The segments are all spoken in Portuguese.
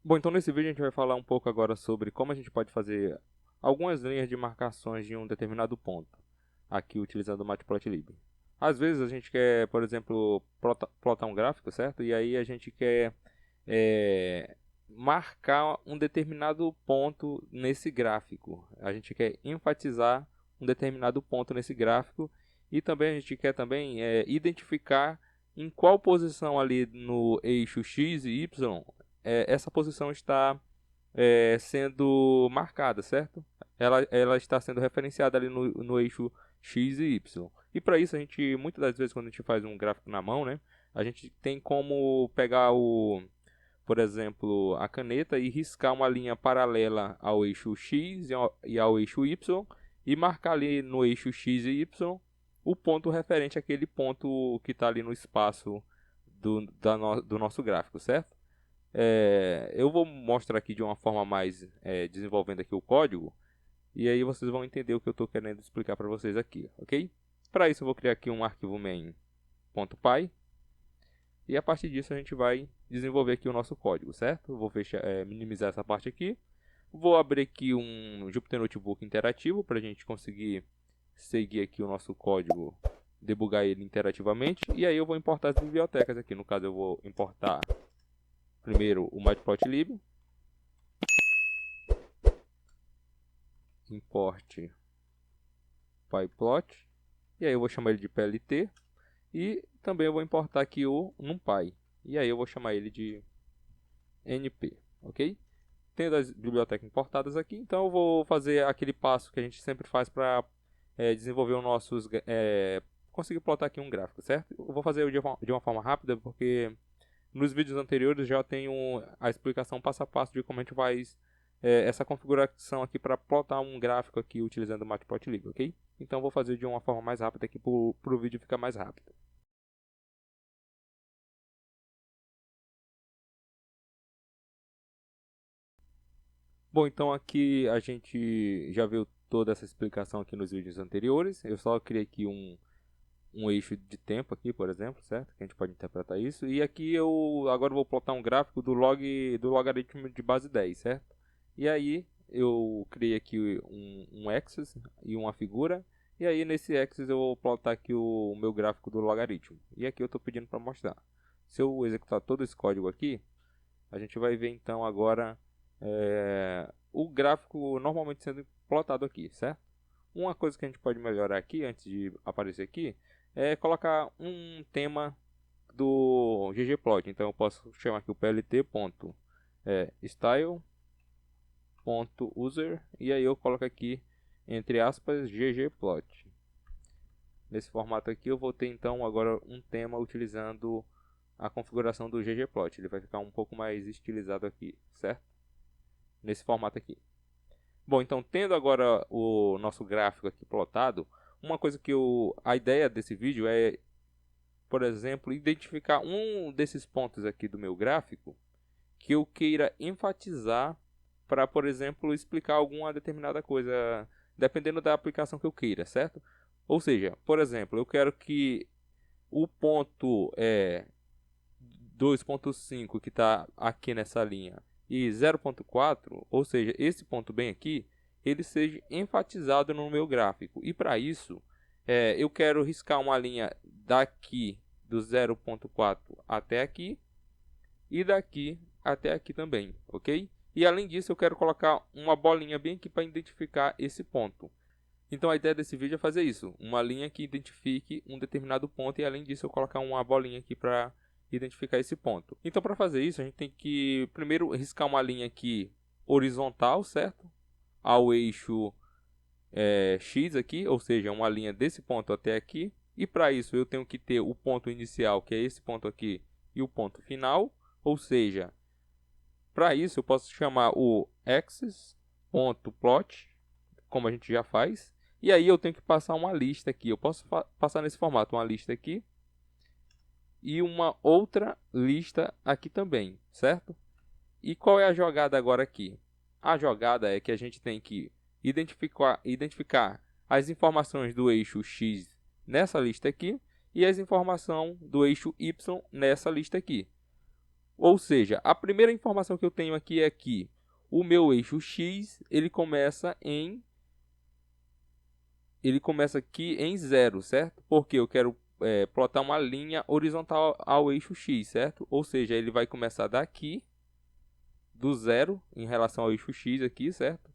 Bom, então nesse vídeo a gente vai falar um pouco agora sobre como a gente pode fazer algumas linhas de marcações de um determinado ponto, aqui utilizando o Matplotlib. Às vezes a gente quer, por exemplo, plotar um gráfico, certo? E aí a gente quer marcar um determinado ponto nesse gráfico. A gente quer enfatizar um determinado ponto nesse gráfico e também a gente quer também identificar em qual posição ali no eixo X e Y essa posição está sendo marcada, certo? Ela está sendo referenciada ali no eixo X e Y. E para isso a gente, muitas das vezes quando a gente faz um gráfico na mão, né, a gente tem como pegar por exemplo, a caneta e riscar uma linha paralela ao eixo X e ao eixo Y e marcar ali no eixo X e Y o ponto referente àquele ponto que está ali no espaço do nosso gráfico, certo? Eu vou mostrar aqui de uma forma mais desenvolvendo aqui o código e aí vocês vão entender o que eu estou querendo explicar para vocês aqui, ok? Para isso eu vou criar aqui um arquivo main.py e a partir disso a gente vai desenvolver aqui o nosso código, certo? Vou minimizar essa parte aqui. Vou abrir aqui um Jupyter Notebook interativo para a gente conseguir seguir aqui o nosso código, debugar ele interativamente. E aí eu vou importar as bibliotecas aqui. No caso eu vou importar primeiro o Matplotlib. Import pyplot. E aí eu vou chamar ele de PLT. E também eu vou importar aqui o NumPy. E aí eu vou chamar ele de NP, ok? Tendo as bibliotecas importadas aqui, então eu vou fazer aquele passo que a gente sempre faz para desenvolver os nossos... conseguir plotar aqui um gráfico, certo? Eu vou fazer de uma forma rápida, porque nos vídeos anteriores já tenho a explicação passo a passo de como a gente faz essa configuração aqui para plotar um gráfico aqui utilizando o Matplotlib, ok? Então eu vou fazer de uma forma mais rápida aqui para o vídeo ficar mais rápido. Bom, então aqui a gente já viu toda essa explicação aqui nos vídeos anteriores. Eu só criei aqui um eixo de tempo aqui, por exemplo, certo? Que a gente pode interpretar isso. E aqui eu agora vou plotar um gráfico do logaritmo de base 10, certo? E aí eu criei aqui um axis e uma figura. E aí nesse axis eu vou plotar aqui o meu gráfico do logaritmo. E aqui eu estou pedindo para mostrar. Se eu executar todo esse código aqui, a gente vai ver então agora o gráfico normalmente sendo plotado aqui, certo? Uma coisa que a gente pode melhorar aqui, antes de aparecer aqui, é colocar um tema do ggplot. Então eu posso chamar aqui o plt.style.user e aí eu coloco aqui entre aspas ggplot. Nesse formato aqui eu vou ter então agora um tema utilizando a configuração do ggplot. Ele vai ficar um pouco mais estilizado aqui, certo? Nesse formato aqui. Bom, então tendo agora o nosso gráfico aqui plotado, uma coisa que a ideia desse vídeo é, por exemplo, identificar um desses pontos aqui do meu gráfico que eu queira enfatizar para, por exemplo, explicar alguma determinada coisa, dependendo da aplicação que eu queira, certo? Ou seja, por exemplo, eu quero que o ponto 2.5 que está aqui nessa linha e 0.4, ou seja, esse ponto bem aqui, ele seja enfatizado no meu gráfico. E para isso, eu quero riscar uma linha daqui do 0.4 até aqui e daqui até aqui também, ok? E além disso, eu quero colocar uma bolinha bem aqui para identificar esse ponto. Então a ideia desse vídeo é fazer isso, uma linha que identifique um determinado ponto e além disso eu colocar uma bolinha aqui para identificar esse ponto. Então para fazer isso a gente tem que primeiro riscar uma linha aqui horizontal, certo? Ao eixo X aqui, ou seja, uma linha desse ponto até aqui. E para isso eu tenho que ter o ponto inicial, que é esse ponto aqui, e o ponto final. Ou seja, para isso eu posso chamar o axis.plot, como a gente já faz. E aí eu tenho que passar uma lista aqui. Eu posso passar nesse formato uma lista aqui e uma outra lista aqui também, certo? E qual é a jogada agora aqui? A jogada é que a gente tem que identificar as informações do eixo X nessa lista aqui e as informações do eixo Y nessa lista aqui. Ou seja, a primeira informação que eu tenho aqui é que o meu eixo X, ele começa aqui em 0, certo? Porque eu quero plotar uma linha horizontal ao eixo X, certo? Ou seja, ele vai começar daqui, do 0, em relação ao eixo X aqui, certo?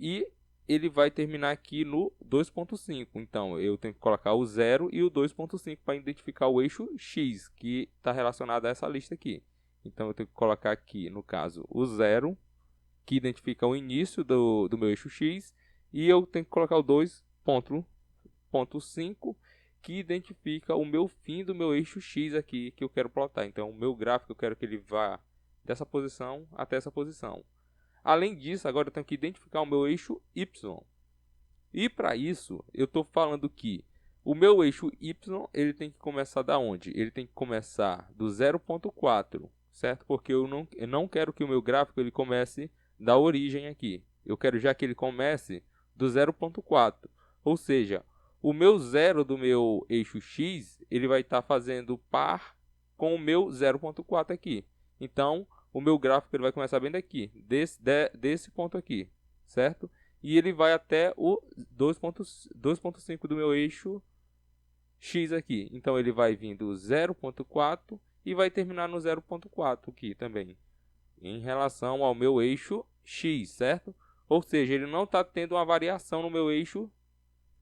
E ele vai terminar aqui no 2.5. Então, eu tenho que colocar o 0 e o 2.5 para identificar o eixo X, que está relacionado a essa lista aqui. Então, eu tenho que colocar aqui, no caso, o 0, que identifica o início do meu eixo X, e eu tenho que colocar o 2.5, que identifica o meu fim do meu eixo X aqui, que eu quero plotar. Então, o meu gráfico, eu quero que ele vá dessa posição até essa posição. Além disso, agora eu tenho que identificar o meu eixo Y. E para isso, eu estou falando que o meu eixo Y, ele tem que começar da onde? Ele tem que começar do 0.4, certo? Porque eu não quero que o meu gráfico ele comece da origem aqui. Eu quero já que ele comece do 0.4. Ou seja, o meu 0 do meu eixo X, ele vai estar fazendo par com o meu 0.4 aqui. Então, o meu gráfico ele vai começar bem daqui, desse ponto aqui, certo? E ele vai até o 2.5 do meu eixo X aqui. Então, ele vai vir do 0.4 e vai terminar no 0.4 aqui também, em relação ao meu eixo X, certo? Ou seja, ele não está tendo uma variação no meu eixo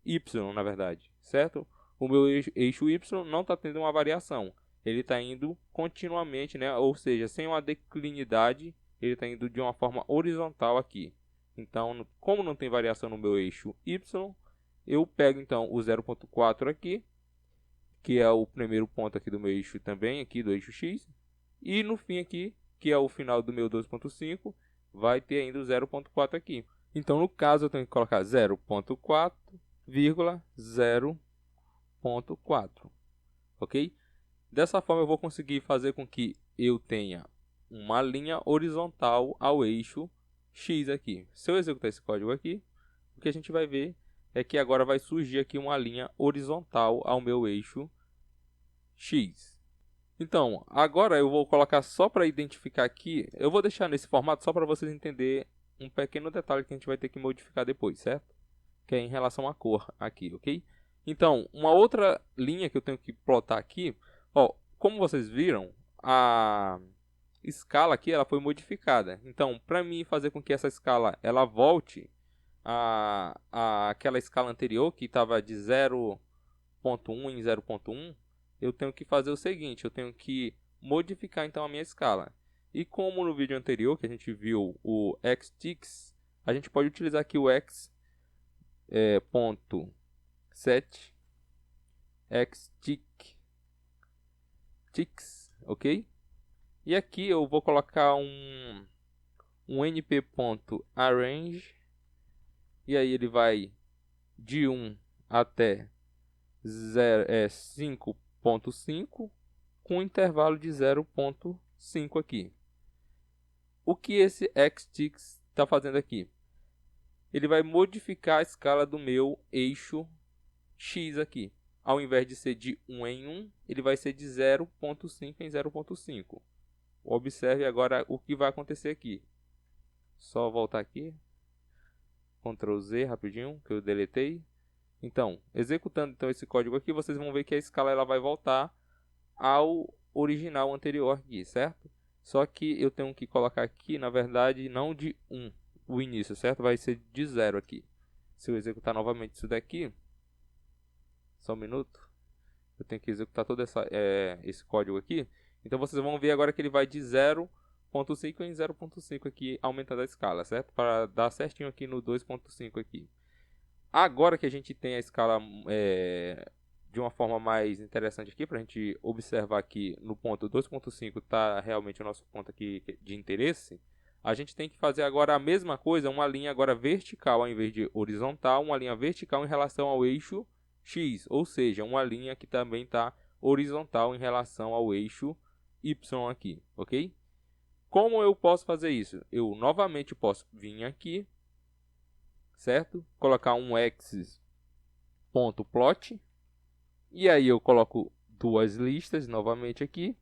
Y, na verdade, certo? O meu eixo Y não está tendo uma variação. Ele está indo continuamente, né? Ou seja, sem uma declinidade, ele está indo de uma forma horizontal aqui. Então, como não tem variação no meu eixo Y, eu pego então o 0.4 aqui, que é o primeiro ponto aqui do meu eixo também, aqui do eixo X. E no fim aqui, que é o final do meu 2.5, vai ter ainda o 0.4 aqui. Então, no caso, eu tenho que colocar 0.4,0.4, ok? Dessa forma, eu vou conseguir fazer com que eu tenha uma linha horizontal ao eixo X aqui. Se eu executar esse código aqui, o que a gente vai ver é que agora vai surgir aqui uma linha horizontal ao meu eixo X. Então, agora eu vou colocar só para identificar aqui, eu vou deixar nesse formato só para vocês entenderem um pequeno detalhe que a gente vai ter que modificar depois, certo? Que é em relação à cor aqui, ok? Então, uma outra linha que eu tenho que plotar aqui, ó, como vocês viram, a escala aqui ela foi modificada. Então, para mim fazer com que essa escala ela volte a aquela escala anterior que estava de 0.1 em 0.1, eu tenho que fazer o seguinte, eu tenho que modificar então a minha escala. E como no vídeo anterior que a gente viu o xTix, a gente pode utilizar aqui o x ponto set xTix, ok? E aqui eu vou colocar um np.arrange, e aí ele vai de 1 até 5.5 com um intervalo de 0.5 aqui. O que esse xTix está fazendo aqui? Ele vai modificar a escala do meu eixo X aqui. Ao invés de ser de 1 em 1, ele vai ser de 0.5 em 0.5. Observe agora o que vai acontecer aqui. Só voltar aqui. Ctrl Z rapidinho, que eu deletei. Então, executando então esse código aqui, vocês vão ver que a escala ela vai voltar ao original anterior aqui, certo? Só que eu tenho que colocar aqui, na verdade, não de 1, o início, certo? Vai ser de 0 aqui. Se eu executar novamente isso daqui, só um minuto, eu tenho que executar todo esse código aqui. Então vocês vão ver agora que ele vai de 0.5 em 0.5 aqui, aumentando a escala, certo? Para dar certinho aqui no 2.5 aqui. Agora que a gente tem a escala de uma forma mais interessante aqui, para a gente observar aqui no ponto 2.5 está realmente o nosso ponto aqui de interesse, a gente tem que fazer agora a mesma coisa, uma linha agora vertical ao invés de horizontal, uma linha vertical em relação ao eixo X, ou seja, uma linha que também está horizontal em relação ao eixo Y aqui, ok? Como eu posso fazer isso? Eu novamente posso vir aqui, certo? Colocar um x.plot, e aí eu coloco duas listas novamente aqui,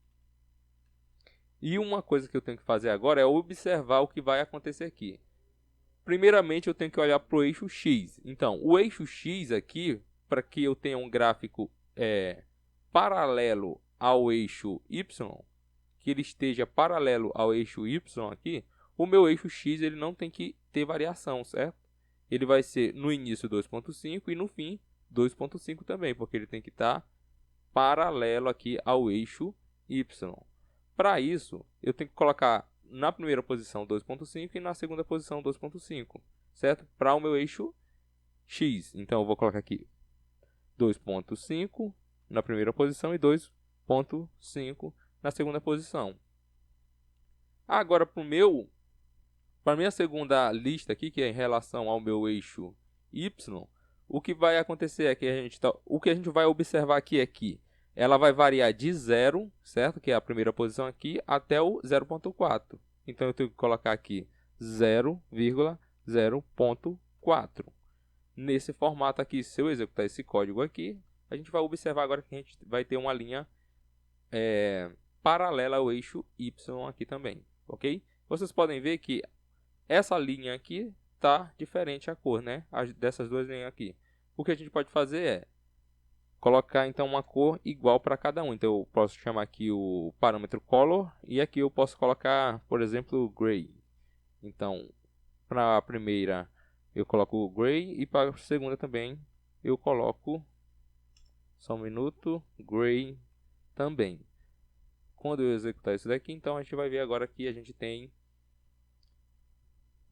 E uma coisa que eu tenho que fazer agora é observar o que vai acontecer aqui. Primeiramente, eu tenho que olhar para o eixo X. Então, o eixo X aqui, para que eu tenha um gráfico paralelo ao eixo Y, que ele esteja paralelo ao eixo Y aqui, o meu eixo X ele não tem que ter variação, certo? Ele vai ser no início 2.5 e no fim 2.5 também, porque ele tem que estar paralelo aqui ao eixo Y. Para isso, eu tenho que colocar na primeira posição 2.5 e na segunda posição 2.5, certo? Para o meu eixo X. Então, eu vou colocar aqui 2.5 na primeira posição e 2.5 na segunda posição. Agora, para a minha segunda lista aqui, que é em relação ao meu eixo Y, o que vai acontecer é que o que a gente vai observar aqui é que ela vai variar de 0, certo? Que é a primeira posição aqui, até o 0.4. Então, eu tenho que colocar aqui 0,0.4. Nesse formato aqui, se eu executar esse código aqui, a gente vai observar agora que a gente vai ter uma linha paralela ao eixo Y aqui também, ok? Vocês podem ver que essa linha aqui está diferente a cor, né? Dessas duas linhas aqui. O que a gente pode fazer é colocar então uma cor igual para cada um. Então eu posso chamar aqui o parâmetro color e aqui eu posso colocar, por exemplo, gray. Então, para a primeira eu coloco gray e para a segunda também eu coloco, só um minuto, gray também. Quando eu executar isso daqui, então a gente vai ver agora que a gente tem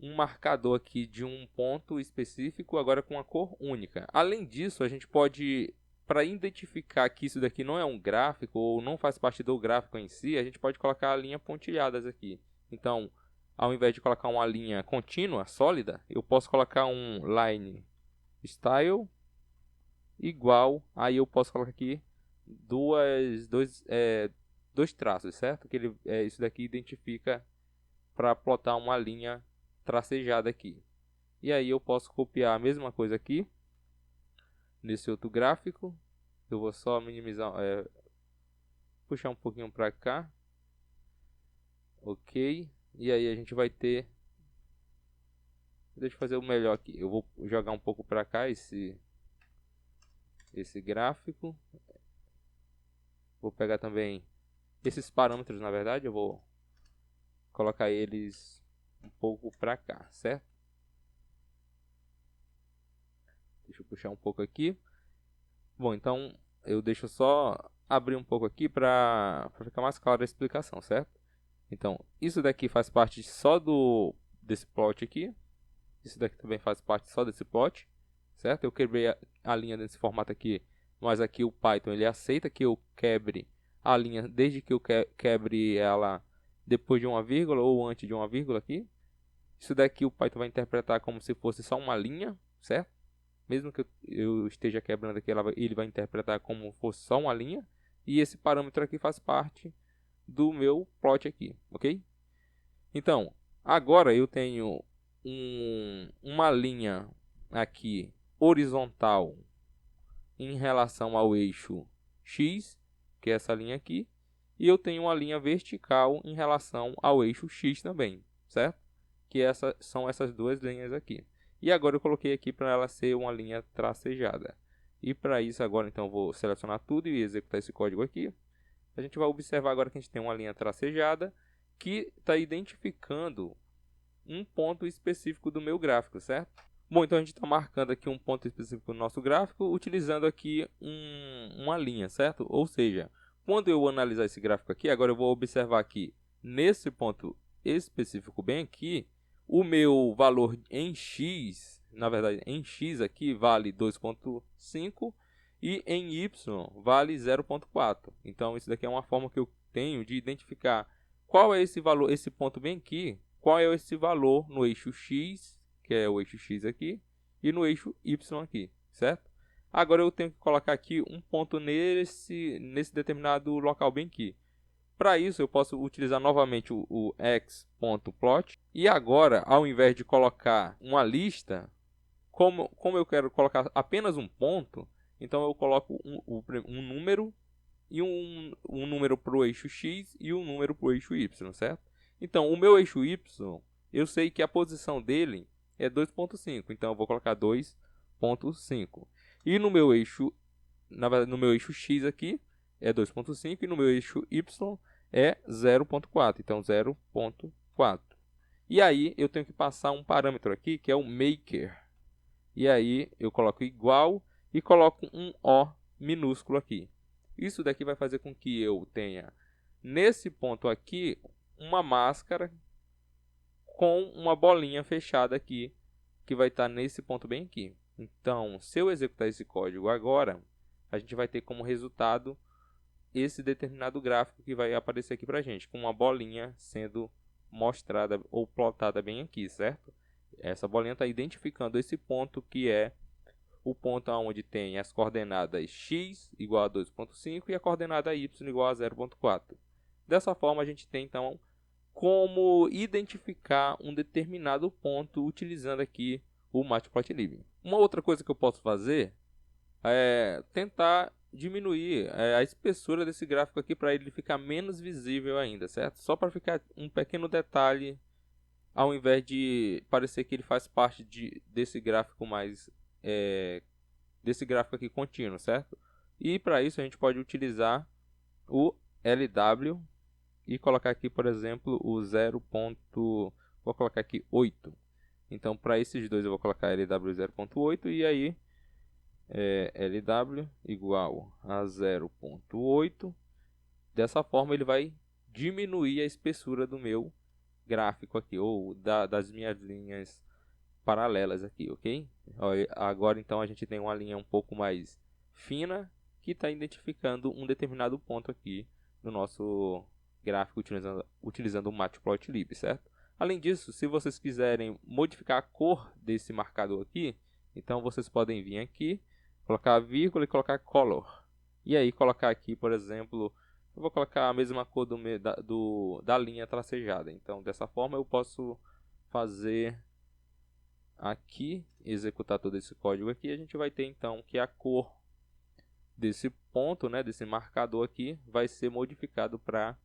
um marcador aqui de um ponto específico, agora com uma cor única. Além disso, a gente pode, para identificar que isso daqui não é um gráfico ou não faz parte do gráfico em si, a gente pode colocar a linha pontilhadas aqui. Então, ao invés de colocar uma linha contínua, sólida, eu posso colocar um line style igual, aí eu posso colocar aqui dois traços, certo? Que isso daqui identifica para plotar uma linha tracejada aqui. E aí eu posso copiar a mesma coisa aqui nesse outro gráfico. Eu vou só minimizar, puxar um pouquinho para cá, ok? E aí a gente vai ter, deixa eu fazer o melhor aqui. Eu vou jogar um pouco para cá esse gráfico. Vou pegar também esses parâmetros, na verdade, eu vou colocar eles um pouco para cá, certo? Deixa eu puxar um pouco aqui. Bom, então eu deixo só abrir um pouco aqui para ficar mais clara a explicação, certo? Então, isso daqui faz parte só desse plot aqui. Isso daqui também faz parte só desse plot, certo? Eu quebrei a linha nesse formato aqui, mas aqui o Python ele aceita que eu quebre a linha desde que eu quebre ela depois de uma vírgula ou antes de uma vírgula aqui. Isso daqui o Python vai interpretar como se fosse só uma linha, certo? Mesmo que eu esteja quebrando aqui, ele vai interpretar como se fosse só uma linha. E esse parâmetro aqui faz parte do meu plot aqui, ok? Então, agora eu tenho uma linha aqui horizontal em relação ao eixo X, que é essa linha aqui. E eu tenho uma linha vertical em relação ao eixo X também, certo? Que são essas duas linhas aqui. E agora eu coloquei aqui para ela ser uma linha tracejada. E para isso agora então eu vou selecionar tudo e executar esse código aqui. A gente vai observar agora que a gente tem uma linha tracejada que está identificando um ponto específico do meu gráfico, certo? Bom, então a gente está marcando aqui um ponto específico no nosso gráfico, utilizando aqui uma linha, certo? Ou seja, quando eu analisar esse gráfico aqui, agora eu vou observar aqui, nesse ponto específico bem aqui, o meu valor em X, na verdade em X aqui vale 2.5 e em Y vale 0.4. Então isso daqui é uma forma que eu tenho de identificar qual é esse valor, esse ponto bem aqui, qual é esse valor no eixo X, que é o eixo X aqui, e no eixo Y aqui, certo? Agora eu tenho que colocar aqui um ponto nesse determinado local bem aqui. Para isso eu posso utilizar novamente o x.plot. E agora, ao invés de colocar uma lista, como eu quero colocar apenas um ponto, então eu coloco um número e um número para o eixo X e um número para o eixo Y, certo? Então, o meu eixo Y, eu sei que a posição dele é 2.5, então eu vou colocar 2.5. E no meu eixo, na verdade, no meu eixo X aqui é 2.5 e no meu eixo Y é 0.4, então 0.4. E aí eu tenho que passar um parâmetro aqui que é o maker. E aí eu coloco igual e coloco um O minúsculo aqui. Isso daqui vai fazer com que eu tenha nesse ponto aqui uma máscara com uma bolinha fechada aqui, que vai estar nesse ponto bem aqui. Então, se eu executar esse código agora, a gente vai ter como resultado esse determinado gráfico que vai aparecer aqui para a gente, com uma bolinha sendo mostrada ou plotada bem aqui, certo? Essa bolinha está identificando esse ponto que é o ponto onde tem as coordenadas x igual a 2.5 e a coordenada y igual a 0.4. Dessa forma, a gente tem então como identificar um determinado ponto utilizando aqui o Matplotlib. Uma outra coisa que eu posso fazer é tentar diminuir a espessura desse gráfico aqui para ele ficar menos visível ainda, certo? Só para ficar um pequeno detalhe, ao invés de parecer que ele faz parte desse gráfico mais desse gráfico aqui contínuo, certo? E para isso a gente pode utilizar o LW e colocar aqui, por exemplo, o 0. Vou colocar aqui 8. Então, para esses dois eu vou colocar LW 0.8 e aí LW igual a 0.8. Dessa forma ele vai diminuir a espessura do meu gráfico aqui, ou das minhas linhas paralelas aqui, ok? Agora então a gente tem uma linha um pouco mais fina que está identificando um determinado ponto aqui no nosso gráfico utilizando o Matplotlib, certo? Além disso, se vocês quiserem modificar a cor desse marcador aqui, então vocês podem vir aqui, colocar a vírgula e colocar color. E aí colocar aqui, por exemplo, eu vou colocar a mesma cor da linha tracejada. Então, dessa forma eu posso fazer aqui, executar todo esse código aqui, a gente vai ter então que a cor desse ponto, né, desse marcador aqui, vai ser modificado para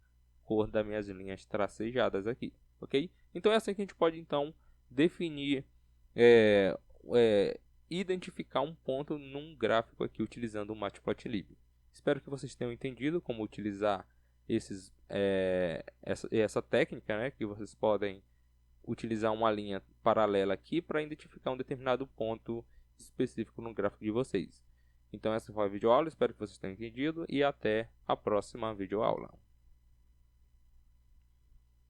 cor das minhas linhas tracejadas aqui, ok? Então é assim que a gente pode então definir, identificar um ponto num gráfico aqui utilizando o Matplotlib. Espero que vocês tenham entendido como utilizar essa técnica, né, que vocês podem utilizar uma linha paralela aqui para identificar um determinado ponto específico no gráfico de vocês. Então essa foi a videoaula, espero que vocês tenham entendido e até a próxima videoaula.